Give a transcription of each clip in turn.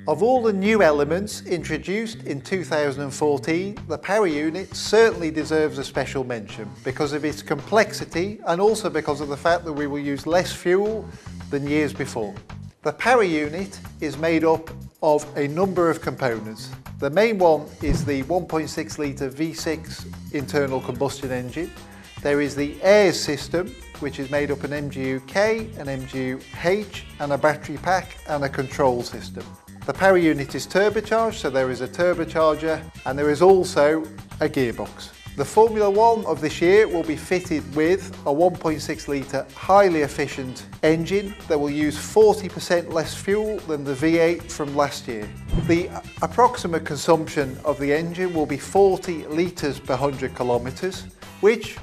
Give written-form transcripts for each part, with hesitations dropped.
Of all the new elements introduced in 2014, the power unit certainly deserves a special mention because of its complexity and also because of the fact that we will use less fuel than years before. The power unit is made up of a number of components. The main one is the 1.6 litre V6 internal combustion engine. There is the air system, which is made up of an MGU-K, an MGU-H and a battery pack and a control system. The power unit is turbocharged, so there is a turbocharger and there is also a gearbox. The Formula 1 of this year will be fitted with a 1.6 litre highly efficient engine that will use 40% less fuel than the V8 from last year. The approximate consumption of the engine will be 40 litres per 100 kilometres, which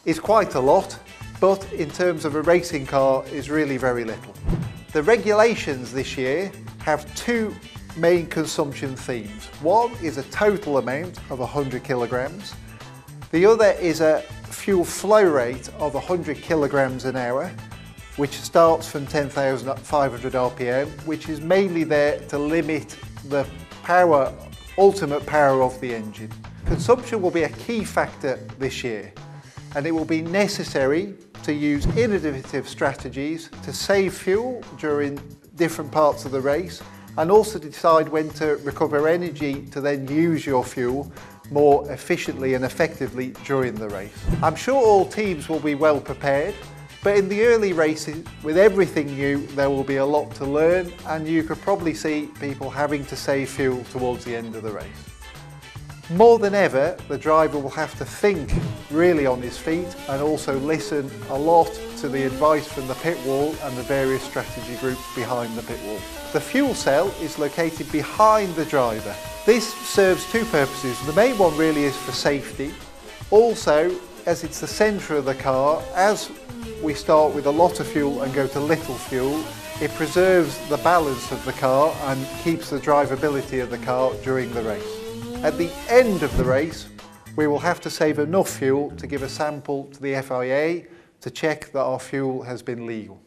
is quite a lot, but in terms of a racing car is really very little. The regulations this year have two main consumption themes. One is a total amount of 100 kilograms. The other is a fuel flow rate of 100 kilograms an hour, which starts from 10,500 RPM, which is mainly there to limit the ultimate power of the engine. Consumption will be a key factor this year, and it will be necessary to use innovative strategies to save fuel during different parts of the race and also decide when to recover energy to then use your fuel more efficiently and effectively during the race. I'm sure all teams will be well prepared, but in the early races, with everything new, there will be a lot to learn and you could probably see people having to save fuel towards the end of the race. More than ever, the driver will have to think really on his feet and also listen a lot to the advice from the pit wall and the various strategy groups behind the pit wall. The fuel cell is located behind the driver. This serves two purposes. The main one really is for safety. Also, as it's the centre of the car, as we start with a lot of fuel and go to little fuel, it preserves the balance of the car and keeps the drivability of the car during the race. At the end of the race, we will have to save enough fuel to give a sample to the FIA to check that our fuel has been legal.